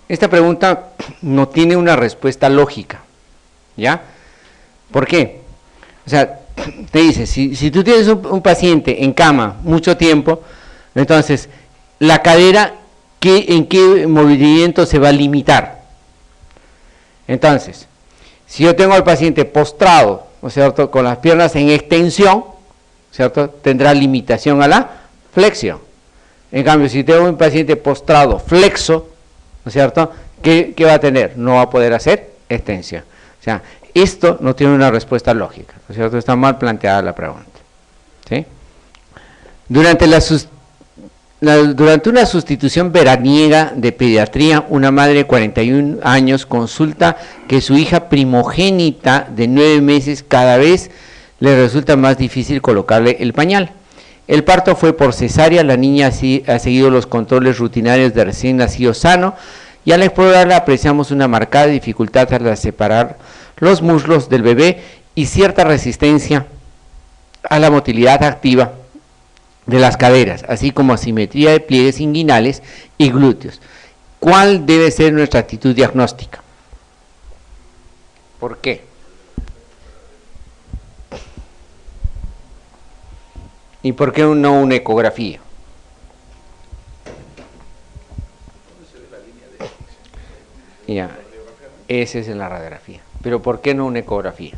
Esta pregunta no tiene una respuesta lógica, ¿ya? ¿Por qué? O sea, te dice, si tú tienes un paciente en cama mucho tiempo, entonces, la cadera, ¿en qué movimiento se va a limitar? Entonces, si yo tengo al paciente postrado, ¿no es cierto?, con las piernas en extensión, ¿cierto?, tendrá limitación a la flexión. En cambio, si tengo un paciente postrado flexo, ¿no es cierto?, ¿qué va a tener? No va a poder hacer extensión. O sea, esto no tiene una respuesta lógica, ¿no es cierto? Está mal planteada la pregunta, ¿sí? Durante una sustitución veraniega de pediatría, una madre de 41 años consulta que su hija primogénita de 9 meses cada vez le resulta más difícil colocarle el pañal. El parto fue por cesárea, la niña ha seguido los controles rutinarios de recién nacido sano, y al explorarla apreciamos una marcada dificultad al separar los muslos del bebé y cierta resistencia a la motilidad activa de las caderas, así como asimetría de pliegues inguinales y glúteos. ¿Cuál debe ser nuestra actitud diagnóstica? ¿Por qué? ¿Y por qué no una ecografía? Ya, esa es la radiografía. Pero ¿por qué no una ecografía?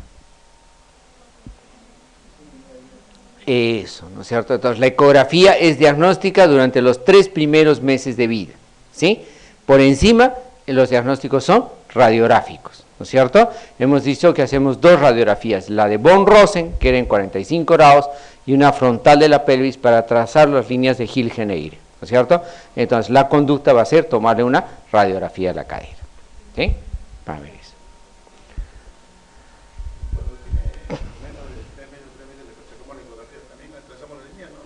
Eso, ¿no es cierto? Entonces, la ecografía es diagnóstica durante los 3 primeros meses de vida, ¿sí? Por encima, los diagnósticos son radiográficos, ¿no es cierto? Hemos dicho que hacemos 2 radiografías, la de von Rosen, que era en 45 grados, y una frontal de la pelvis para trazar las líneas de Hill-Geneire, ¿no es cierto? Entonces, la conducta va a ser tomarle una radiografía de la cadera, ¿sí? Para ver eso.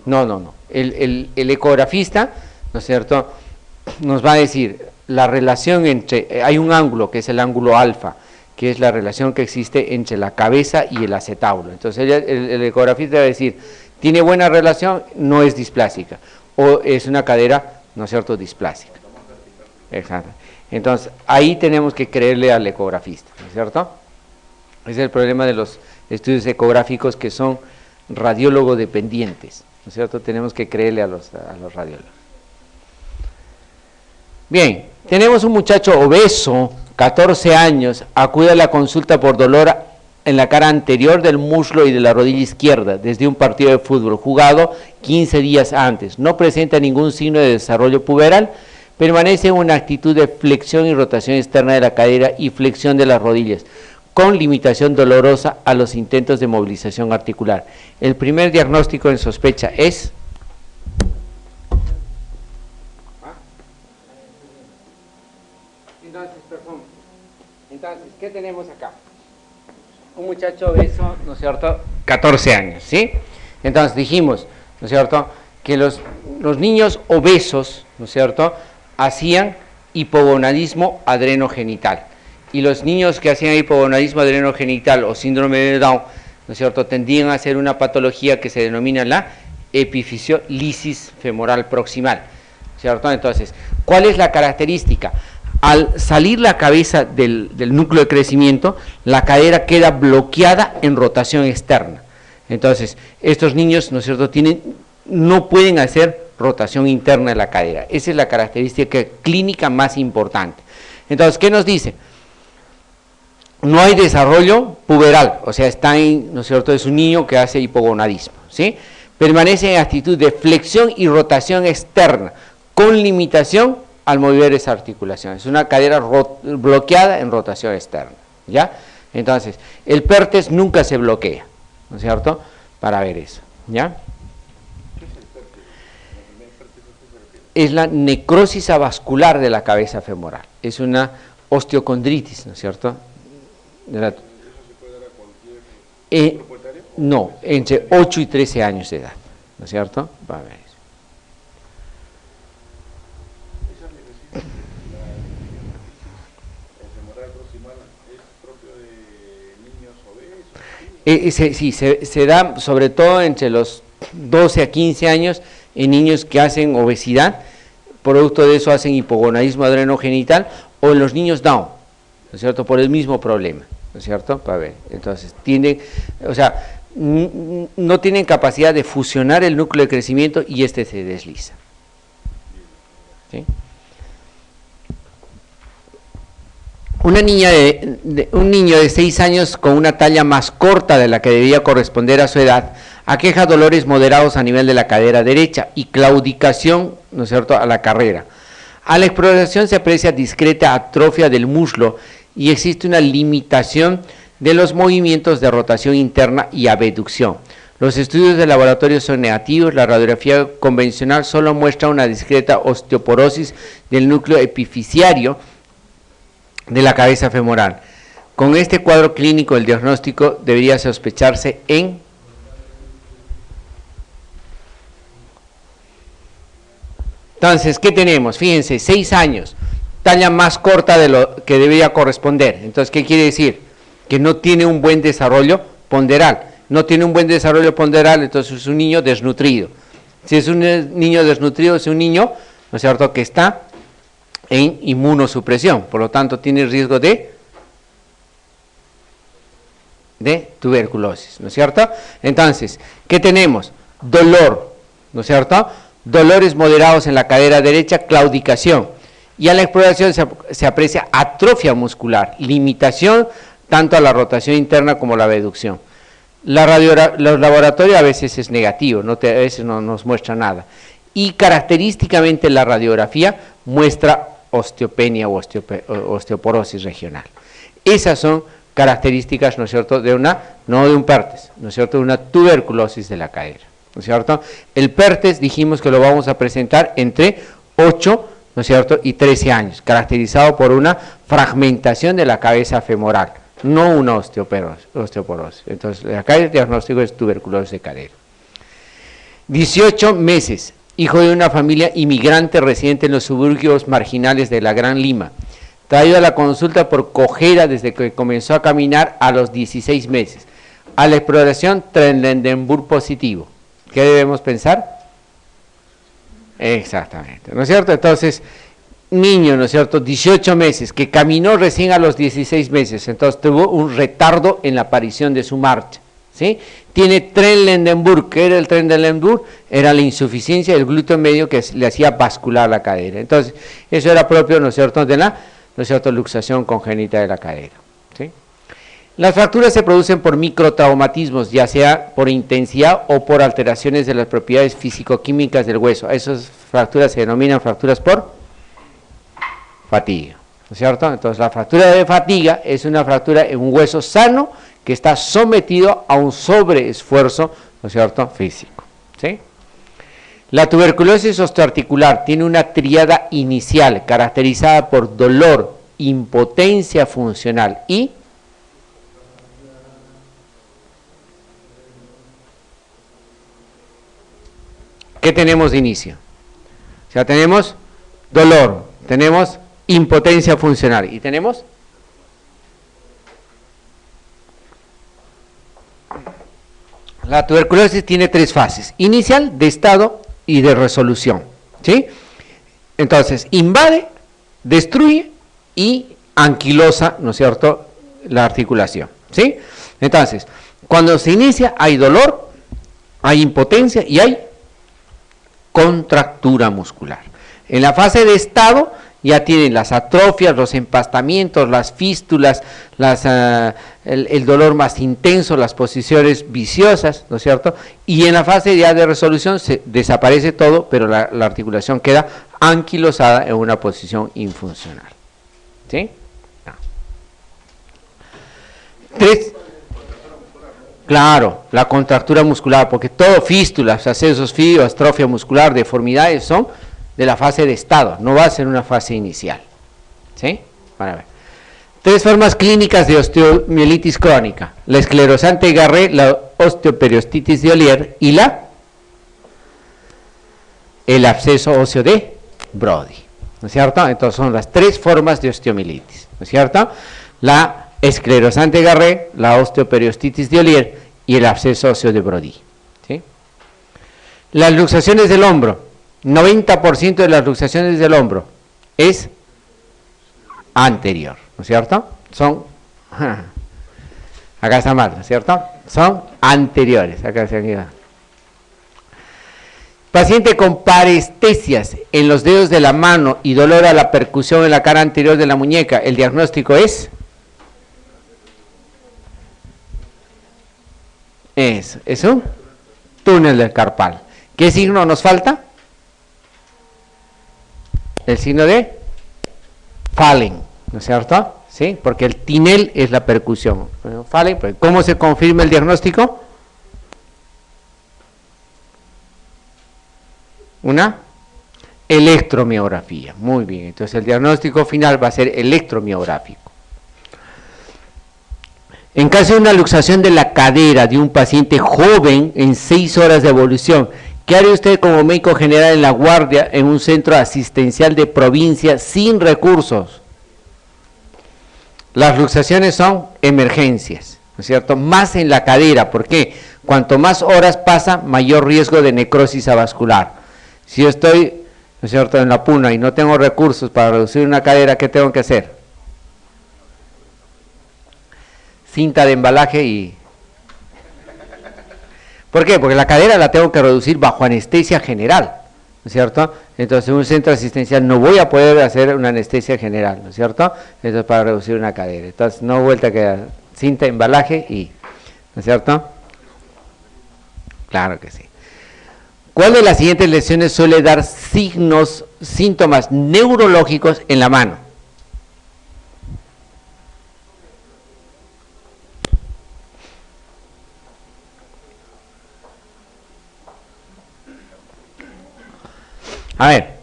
No. El ecografista, ¿no es cierto?, nos va a decir la relación entre, hay un ángulo que es el ángulo alfa, que es la relación que existe entre la cabeza y el acetábulo. Entonces el ecografista va a decir, tiene buena relación, no es displásica, o es una cadera, ¿no es cierto?, displásica. Exacto. Entonces ahí tenemos que creerle al ecografista, ¿no es cierto? Ese es el problema de los estudios ecográficos que son radiólogo dependientes, ¿no es cierto? Tenemos que creerle a los radiólogos. Bien, tenemos un muchacho obeso, 14 años, acude a la consulta por dolor en la cara anterior del muslo y de la rodilla izquierda, desde un partido de fútbol jugado 15 días antes. No presenta ningún signo de desarrollo puberal, permanece en una actitud de flexión y rotación externa de la cadera y flexión de las rodillas, con limitación dolorosa a los intentos de movilización articular. El primer diagnóstico en sospecha es... Entonces, ¿qué tenemos acá? Un muchacho obeso, ¿no es cierto?, 14 años, ¿sí? Entonces dijimos, ¿no es cierto?, que los niños obesos, ¿no es cierto?, hacían hipogonadismo adrenogenital. Y los niños que hacían hipogonadismo adrenogenital o síndrome de Down, ¿no es cierto?, tendían a hacer una patología que se denomina la epifisiolisis femoral proximal, ¿cierto? Entonces, ¿cuál es la característica? Al salir la cabeza del núcleo de crecimiento, la cadera queda bloqueada en rotación externa. Entonces, estos niños, ¿no es cierto?, no pueden hacer rotación interna de la cadera. Esa es la característica clínica más importante. Entonces, ¿qué nos dice? No hay desarrollo puberal, o sea, ¿no es cierto?, es un niño que hace hipogonadismo, ¿sí? Permanece en actitud de flexión y rotación externa, con limitación al mover esa articulación. Es una cadera bloqueada en rotación externa, ¿ya? Entonces, el PERTES nunca se bloquea, ¿no es cierto?, para ver eso, ¿ya? Es la necrosis avascular de la cabeza femoral, es una osteocondritis, ¿no es cierto? ¿Eso se puede dar a cualquier no, entre 8 y 13 años de edad, ¿no es cierto? Va a ver eso. ¿El femoral proximal es propio de niños obesos? Sí, se da sobre todo entre los 12 a 15 años en niños que hacen obesidad, producto de eso hacen hipogonadismo adrenogenital, o en los niños Down, ¿no es cierto? Por el mismo problema, ¿no es cierto? Para ver, entonces tienen, o sea, no tienen capacidad de fusionar el núcleo de crecimiento y este se desliza. ¿Sí? Una niña un niño de 6 años con una talla más corta de la que debía corresponder a su edad, aqueja dolores moderados a nivel de la cadera derecha y claudicación, ¿no es cierto?, a la carrera. A la exploración se aprecia discreta atrofia del muslo y existe una limitación de los movimientos de rotación interna y abducción. Los estudios de laboratorio son negativos, la radiografía convencional solo muestra una discreta osteoporosis del núcleo epifisiario de la cabeza femoral. Con este cuadro clínico, el diagnóstico debería sospecharse en Entonces, ¿qué tenemos? Fíjense, 6 años, talla más corta de lo que debería corresponder. Entonces, ¿qué quiere decir? Que no tiene un buen desarrollo ponderal. No tiene un buen desarrollo ponderal, entonces es un niño desnutrido. Si es un niño desnutrido, es un niño, ¿no es cierto?, que está en inmunosupresión, por lo tanto tiene riesgo de tuberculosis, ¿no es cierto? Entonces, ¿qué tenemos? Dolor, ¿no es cierto? Dolores moderados en la cadera derecha, claudicación, y a la exploración se aprecia atrofia muscular, limitación tanto a la rotación interna como a la abducción. Los laboratorios a veces es negativo, a veces no nos muestra nada, y característicamente la radiografía muestra osteopenia o osteoporosis regional. Esas son características, ¿no es cierto?, no de un PERTES, ¿no es cierto?, de una tuberculosis de la cadera, ¿no es cierto? El PERTES dijimos que lo vamos a presentar entre 8, ¿no es cierto?, y 13 años, caracterizado por una fragmentación de la cabeza femoral, no una osteoporosis. Entonces, acá el diagnóstico es tuberculosis de cadera. 18 meses, hijo de una familia inmigrante residente en los suburbios marginales de la Gran Lima, traído a la consulta por cojera desde que comenzó a caminar a los 16 meses. A la exploración, Trendelenburg positivo. ¿Qué debemos pensar? Exactamente, ¿no es cierto? Entonces, niño, ¿no es cierto?, 18 meses, que caminó recién a los 16 meses, entonces tuvo un retardo en la aparición de su marcha, ¿sí? Tiene Trendelenburg. ¿Qué era el Trendelenburg? Era la insuficiencia del glúteo medio que le hacía bascular la cadera. Entonces, eso era propio, ¿no es cierto?, de la, ¿no es cierto?, luxación congénita de la cadera, ¿sí? Las fracturas se producen por microtraumatismos, ya sea por intensidad o por alteraciones de las propiedades físico-químicas del hueso. Esas fracturas se denominan fracturas por fatiga, ¿no es cierto? Entonces, la fractura de fatiga es una fractura en un hueso sano que está sometido a un sobreesfuerzo, ¿no es cierto?, físico, ¿sí? La tuberculosis osteoarticular tiene una tríada inicial caracterizada por dolor, impotencia funcional y ¿qué tenemos de inicio? O sea, tenemos dolor, tenemos impotencia funcional y tenemos la tuberculosis tiene 3 fases: inicial, de estado y de resolución, ¿sí? Entonces, invade, destruye y anquilosa, ¿no es cierto?, la articulación, ¿sí? Entonces, cuando se inicia hay dolor, hay impotencia y hay contractura muscular. En la fase de estado ya tienen las atrofias, los empastamientos, las fístulas, el dolor más intenso, las posiciones viciosas, ¿no es cierto? Y en la fase ya de resolución se desaparece todo, pero la articulación queda anquilosada en una posición infuncional, ¿sí? No. 3. Claro, la contractura muscular, porque todo fístulas, accesos fíos, atrofia muscular, deformidades son de la fase de estado, no va a ser una fase inicial, ¿sí? Para ver. 3 formas clínicas de osteomielitis crónica: la esclerosante Garré, la osteoperiostitis de Ollier y el absceso óseo de Brody, ¿no es cierto? Entonces son las 3 formas de osteomielitis, ¿no es cierto? La esclerosante Garré, la osteoperiostitis de Ollier y el absceso óseo de Brody, ¿sí? Las luxaciones del hombro, 90% de las luxaciones del hombro es anterior, ¿no es cierto? Son, acá está mal, ¿no es cierto? Son anteriores, acá se han. Paciente con parestesias en los dedos de la mano y dolor a la percusión en la cara anterior de la muñeca, ¿el diagnóstico es? Es un túnel del carpal. ¿Qué signo nos falta? El signo de Fallen, ¿no es cierto? ¿Sí? Porque el tinel es la percusión. Fallen, ¿cómo se confirma el diagnóstico? Una electromiografía. Muy bien, entonces el diagnóstico final va a ser electromiográfico. En caso de una luxación de la cadera de un paciente joven en 6 horas de evolución, ¿qué haría usted como médico general en la guardia en un centro asistencial de provincia sin recursos? Las luxaciones son emergencias, ¿no es cierto? Más en la cadera, ¿por qué? Cuanto más horas pasa, mayor riesgo de necrosis avascular. Si yo estoy, ¿no es cierto?, en la puna y no tengo recursos para reducir una cadera, ¿qué tengo que hacer? Cinta de embalaje y... ¿Por qué? Porque la cadera la tengo que reducir bajo anestesia general, ¿no es cierto? Entonces en un centro asistencial no voy a poder hacer una anestesia general, ¿no es cierto? Eso es para reducir una cadera. Entonces no vuelta a quedar cinta de embalaje y... ¿no es cierto? Claro que sí. ¿Cuál de las siguientes lesiones suele dar síntomas neurológicos en la mano? A ver,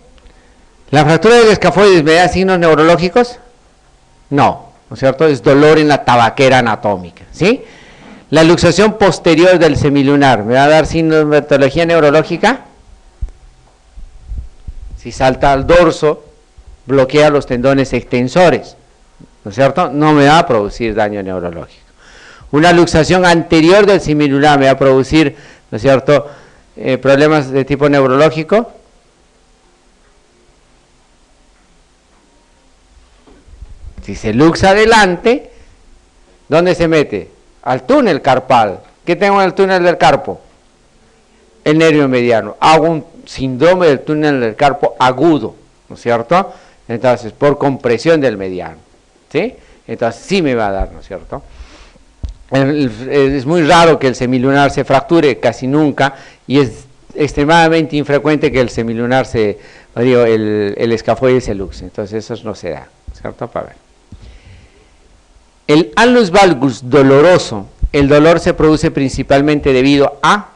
¿la fractura del escafoides me da signos neurológicos? No, ¿no es cierto? Es dolor en la tabaquera anatómica, ¿sí? La luxación posterior del semilunar, ¿me va a dar sintomatología neurológica? Si salta al dorso, bloquea los tendones extensores, ¿no es cierto? No me va a producir daño neurológico. Una luxación anterior del semilunar me va a producir, ¿no es cierto?, problemas de tipo neurológico. Si se luxa adelante, ¿dónde se mete? Al túnel carpal. ¿Qué tengo en el túnel del carpo? El nervio mediano. Hago un síndrome del túnel del carpo agudo, ¿no es cierto? Entonces, por compresión del mediano, ¿sí? Entonces, sí me va a dar, ¿no es cierto? Es muy raro que el semilunar se fracture, casi nunca, y es extremadamente infrecuente que el semilunar el escafoide se luxe. Entonces, eso no se da, ¿cierto? Para ver. El annulus valgus doloroso, el dolor se produce principalmente debido a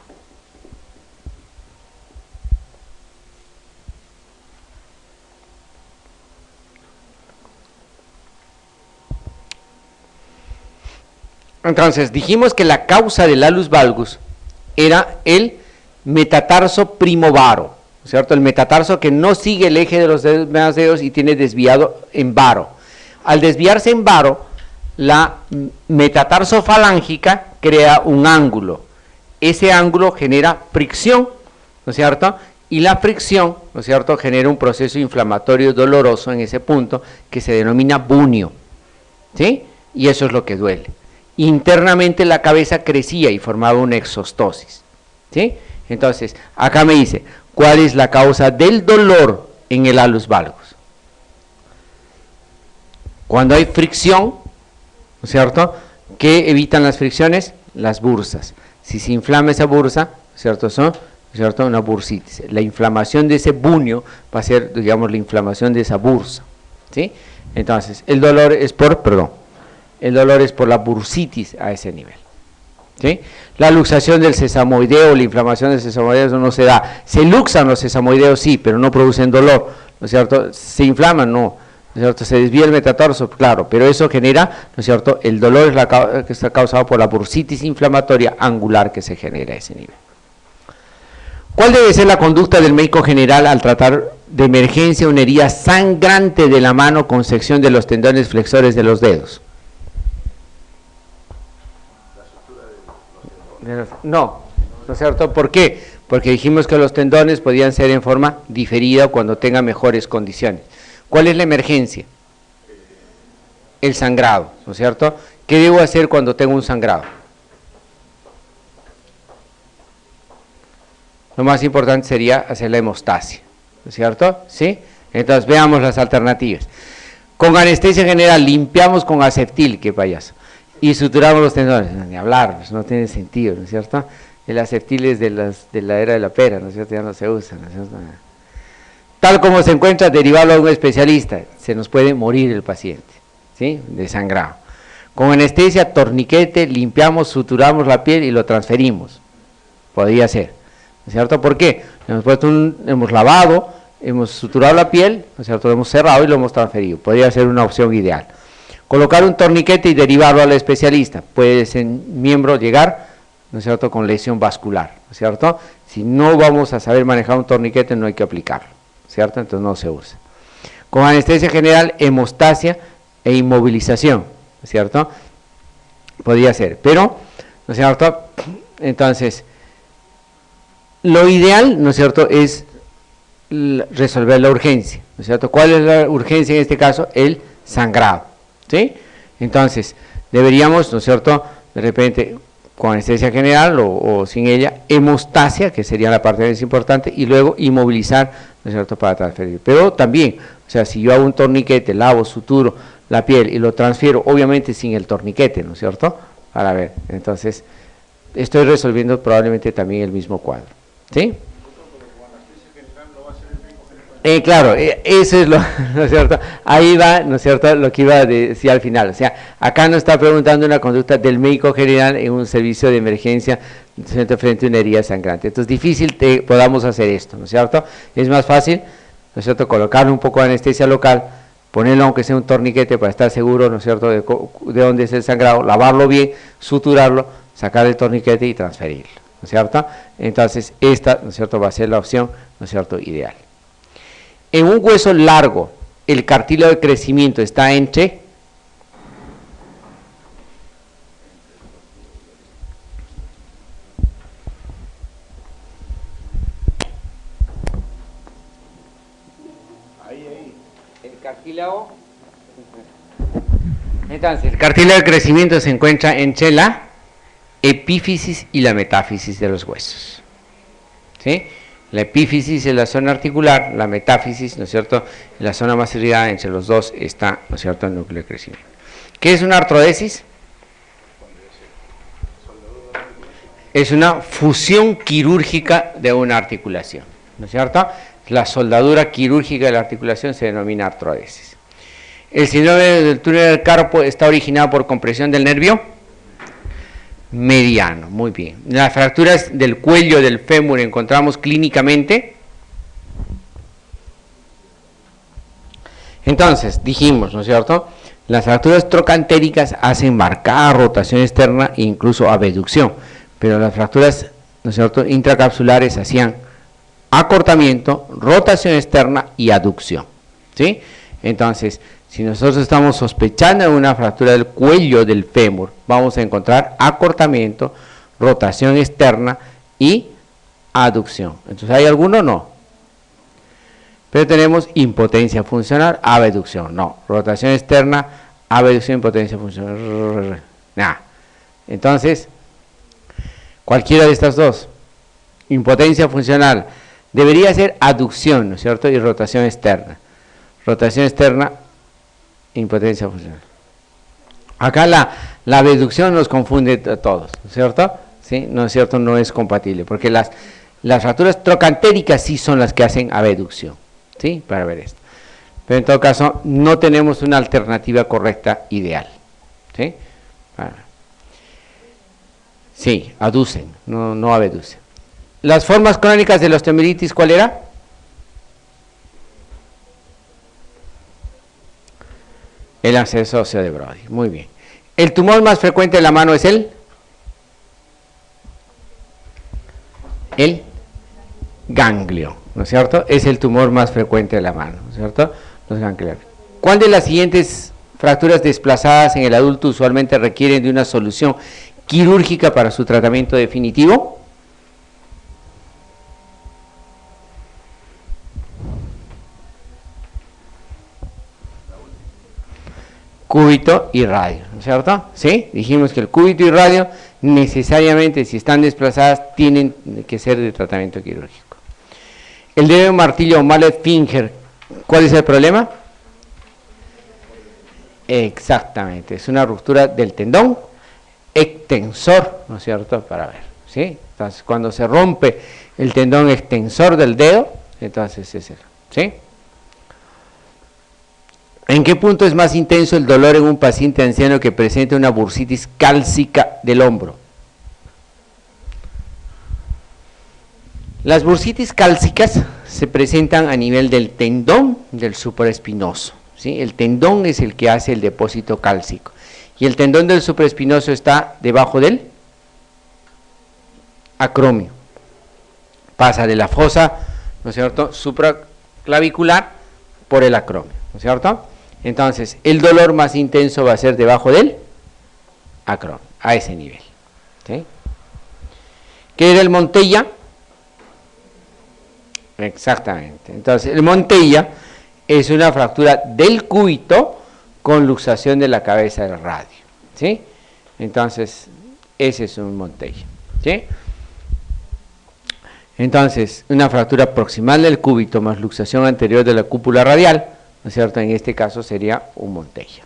entonces dijimos que la causa del annulus valgus era el metatarso primovaro, ¿cierto? El metatarso que no sigue el eje de los demás dedos y tiene desviado en varo. Al desviarse en varo, la metatarso-falángica crea un ángulo. Ese ángulo genera fricción, ¿no es cierto? Y la fricción, ¿no es cierto?, genera un proceso inflamatorio doloroso en ese punto que se denomina bunio, ¿sí? Y eso es lo que duele. Internamente la cabeza crecía y formaba una exostosis, ¿sí? Entonces, acá me dice, ¿cuál es la causa del dolor en el annulus valgus? Cuando hay fricción, ¿no es cierto?, ¿qué evitan las fricciones? Las bursas. Si se inflama esa bursa, ¿cierto?, ¿cierto?, una bursitis. La inflamación de ese bunio va a ser, digamos, la inflamación de esa bursa, ¿sí? Entonces, el dolor es por la bursitis a ese nivel, ¿sí? La luxación del sesamoideo, la inflamación del sesamoideo, eso no se da. Se luxan los sesamoideos, sí, pero no producen dolor, ¿no es cierto? Se inflaman, no. ¿No es cierto? Se desvía el metatarso, claro, pero eso genera, ¿no es cierto?, el dolor que está causado por la bursitis inflamatoria angular que se genera a ese nivel. ¿Cuál debe ser la conducta del médico general al tratar de emergencia una herida sangrante de la mano con sección de los tendones flexores de los dedos? No, ¿no es cierto? ¿Por qué? Porque dijimos que los tendones podían ser en forma diferida cuando tenga mejores condiciones. ¿Cuál es la emergencia? el sangrado, ¿no es cierto? ¿Qué debo hacer cuando tengo un sangrado? Lo más importante sería hacer la hemostasia, ¿no es cierto? ¿Sí? Entonces veamos las alternativas. Con anestesia general limpiamos con aseptil, qué payaso, y suturamos los tendones. Ni hablar, pues no tiene sentido, ¿no es cierto? El aseptil es de la era de la pera, ¿no es cierto? Ya no se usa, ¿no es cierto? Tal como se encuentra, derivarlo a un especialista, se nos puede morir el paciente, ¿sí? De sangrado. Con anestesia, torniquete, limpiamos, suturamos la piel y lo transferimos. Podría ser, ¿no es cierto? ¿Por qué? Hemos lavado, hemos suturado la piel, ¿no es cierto? Lo hemos cerrado y lo hemos transferido. Podría ser una opción ideal. Colocar un torniquete y derivarlo al especialista. Puede ese miembro llegar, ¿no es cierto?, con lesión vascular, ¿no es cierto? Si no vamos a saber manejar un torniquete, no hay que aplicarlo, ¿cierto? Entonces no se usa. Con anestesia general, hemostasia e inmovilización, ¿no es cierto? Podría ser, pero, ¿no es cierto? Entonces, lo ideal, ¿no es cierto?, es resolver la urgencia, ¿no es cierto? ¿Cuál es la urgencia en este caso? El sangrado, ¿sí? Entonces, deberíamos, ¿no es cierto?, de repente, con anestesia general o sin ella, hemostasia, que sería la parte más importante, y luego inmovilizar, ¿no es cierto?, para transferir. Pero también, o sea, si yo hago un torniquete, lavo, suturo la piel y lo transfiero, obviamente sin el torniquete, ¿no es cierto?, para ver, entonces, estoy resolviendo probablemente también el mismo cuadro, ¿sí? Claro, eso es ¿no es cierto? Ahí va, ¿no es cierto?, lo que iba a decir al final. O sea, acá nos está preguntando una conducta del médico general en un servicio de emergencia frente a una herida sangrante. Entonces, difícil que podamos hacer esto, ¿no es cierto? Es más fácil, ¿no es cierto?, colocarle un poco de anestesia local, ponerlo aunque sea un torniquete para estar seguro, ¿no es cierto?, de dónde es el sangrado, lavarlo bien, suturarlo, sacar el torniquete y transferirlo, ¿no es cierto? Entonces, esta, ¿no es cierto?, va a ser la opción, ¿no es cierto?, ideal. En un hueso largo, el cartílago de crecimiento está entre el cartílago. Entonces, el cartílago de crecimiento se encuentra entre la epífisis y la metáfisis de los huesos, ¿sí? La epífisis es la zona articular, la metáfisis, ¿no es cierto?, en la zona más irrigada, entre los dos está, ¿no es cierto?, el núcleo de crecimiento. ¿Qué es una artrodesis? Es una fusión quirúrgica de una articulación, ¿no es cierto? La soldadura quirúrgica de la articulación se denomina artrodesis. El síndrome del túnel del carpo está originado por compresión del nervio mediano, muy bien. Las fracturas del cuello del fémur encontramos clínicamente. Entonces, dijimos, ¿no es cierto?, las fracturas trocantéricas hacen marcada rotación externa e incluso abducción, pero las fracturas, ¿no es cierto?, intracapsulares hacían acortamiento, rotación externa y aducción, ¿sí? Entonces, si nosotros estamos sospechando de una fractura del cuello del fémur, vamos a encontrar acortamiento, rotación externa y aducción. Entonces, ¿hay alguno? No. Pero tenemos impotencia funcional, abducción. No. Rotación externa, abducción, impotencia funcional. Nada. Entonces, cualquiera de estas dos. Impotencia funcional debería ser aducción, ¿no es cierto? Y rotación externa. Rotación externa, impotencia funcional. Acá la abducción nos confunde a todos, ¿no es cierto? ¿Sí? No es cierto, no es compatible, porque las fracturas trocantéricas sí son las que hacen abducción, ¿sí? Para ver esto. Pero en todo caso, no tenemos una alternativa correcta ideal, ¿sí? Sí, aducen, no abducen. Las formas crónicas de la osteomielitis, ¿cuál era? El absceso óseo de Brody, muy bien. El tumor más frecuente de la mano es el ganglio, ¿no es cierto? Es el tumor más frecuente de la mano, ¿no es cierto? Los ganglios. ¿Cuál de las siguientes fracturas desplazadas en el adulto usualmente requieren de una solución quirúrgica para su tratamiento definitivo? cúbito y radio, ¿no es cierto? ¿Sí? Dijimos que el cúbito y radio necesariamente, si están desplazadas, tienen que ser de tratamiento quirúrgico. El dedo de martillo o mallet finger, ¿cuál es el problema? Exactamente, es una ruptura del tendón extensor, ¿no es cierto? Para ver, ¿sí? Entonces, cuando se rompe el tendón extensor del dedo, entonces es eso, ¿sí? ¿En qué punto es más intenso el dolor en un paciente anciano que presenta una bursitis cálcica del hombro? Las bursitis cálcicas se presentan a nivel del tendón del supraespinoso, ¿sí? El tendón es el que hace el depósito cálcico. Y el tendón del supraespinoso está debajo del acromio. Pasa de la fosa, ¿no es cierto?, supraclavicular por el acromio, ¿no es cierto? Entonces, el dolor más intenso va a ser debajo del acromio, a ese nivel, ¿sí? ¿Qué era el Montella? Exactamente. Entonces, el Montella es una fractura del cúbito con luxación de la cabeza del radio, ¿sí? Entonces, ese es un Montella, ¿sí? Entonces, una fractura proximal del cúbito más luxación anterior de la cúpula radial, ¿no es cierto? En este caso sería un Montella,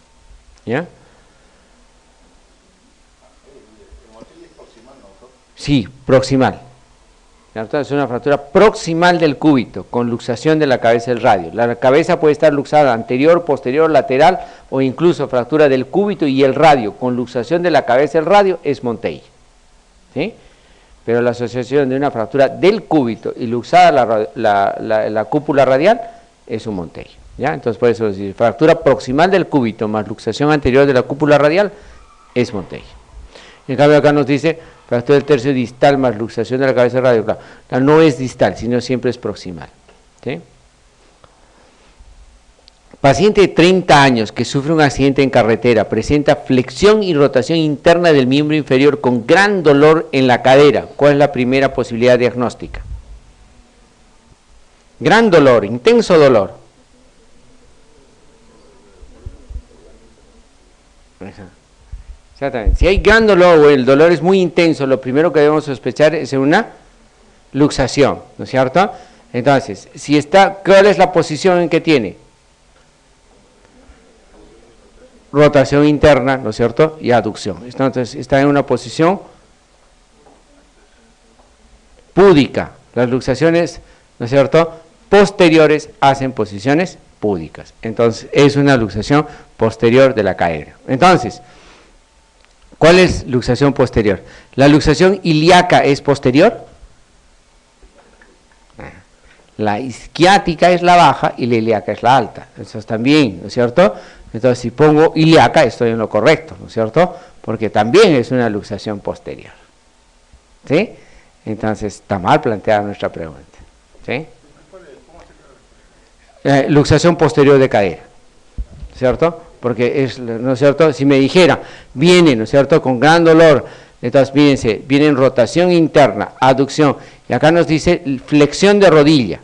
¿ya? Sí, proximal. ¿Cierto? Es una fractura proximal del cúbito con luxación de la cabeza del radio. La cabeza puede estar luxada anterior, posterior, lateral o incluso fractura del cúbito y el radio con luxación de la cabeza del radio es Montella, ¿sí? Pero la asociación de una fractura del cúbito y luxada la cúpula radial es un Montella, ¿ya? Entonces por eso decir, fractura proximal del cúbito más luxación anterior de la cúpula radial es Montella. En cambio acá nos dice fractura del tercio distal más luxación de la cabeza del radio, claro, no es distal, sino siempre es proximal, ¿sí? Paciente de 30 años que sufre un accidente en carretera, presenta flexión y rotación interna del miembro inferior con gran dolor en la cadera. ¿Cuál es la primera posibilidad diagnóstica? Gran dolor, intenso dolor. Exactamente. Si hay gran dolor o el dolor es muy intenso, lo primero que debemos sospechar es una luxación, ¿no es cierto? Entonces, si está, ¿cuál es la posición en que tiene? Rotación interna, ¿no es cierto? Y aducción. Entonces, está en una posición púdica. Las luxaciones, ¿no es cierto?, posteriores hacen posiciones púdicas. Entonces, es una luxación posterior de la cadera. Entonces, ¿cuál es luxación posterior? ¿La luxación ilíaca es posterior? La isquiática es la baja y la ilíaca es la alta. Eso está bien, ¿no es cierto? Entonces, si pongo ilíaca, estoy en lo correcto, ¿no es cierto? Porque también es una luxación posterior, ¿sí? Entonces, está mal planteada nuestra pregunta, ¿sí? Luxación posterior de cadera, ¿cierto? Porque es, ¿no es cierto? Si me dijera, viene, ¿no es cierto?, con gran dolor, entonces, fíjense, viene en rotación interna, aducción, y acá nos dice flexión de rodilla,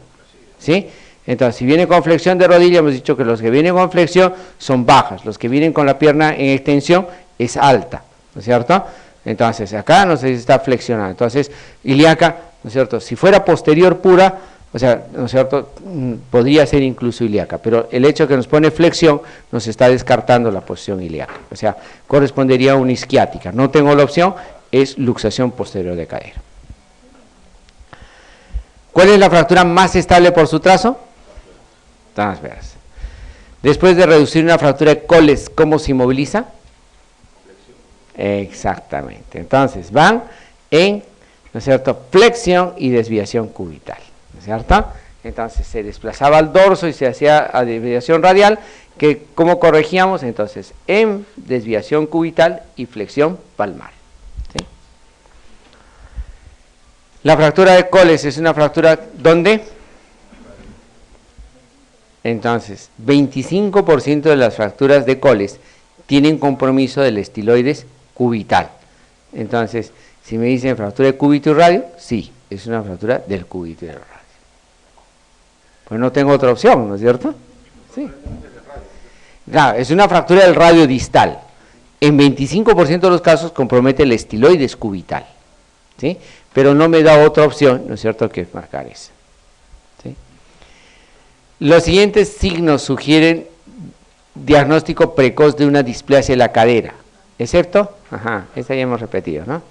¿sí? Entonces, si viene con flexión de rodilla, hemos dicho que los que vienen con flexión son bajas, los que vienen con la pierna en extensión es alta, ¿no es cierto? Entonces, acá nos está flexionando. Entonces, ilíaca, ¿no es cierto? Si fuera posterior pura, o sea, ¿no es cierto?, podría ser incluso ilíaca, pero el hecho de que nos pone flexión nos está descartando la posición ilíaca, o sea, correspondería a una isquiática. No tengo la opción, es luxación posterior de cadera. ¿Cuál es la fractura más estable por su trazo? Transversa. Después de reducir una fractura de Colles, ¿cómo se inmoviliza? Exactamente. Entonces van en, ¿no es cierto?, flexión y desviación cubital, ¿no es cierto? Entonces se desplazaba al dorso y se hacía a desviación radial, que ¿cómo corregíamos? Entonces en desviación cubital y flexión palmar, ¿sí? La fractura de Colles es una fractura, ¿dónde? Entonces, 25% de las fracturas de Colles tienen compromiso del estiloides cubital. Entonces, si me dicen fractura de cúbito y radio, sí, es una fractura del cúbito y del radio. Pues no tengo otra opción, ¿no es cierto? Sí. Claro, es una fractura del radio distal. En 25% de los casos compromete el estiloides cubital, ¿sí? Pero no me da otra opción, ¿no es cierto?, que marcar esa, ¿sí? Los siguientes signos sugieren diagnóstico precoz de una displasia de la cadera, ¿es cierto? Ajá, esta ya hemos repetido, ¿no?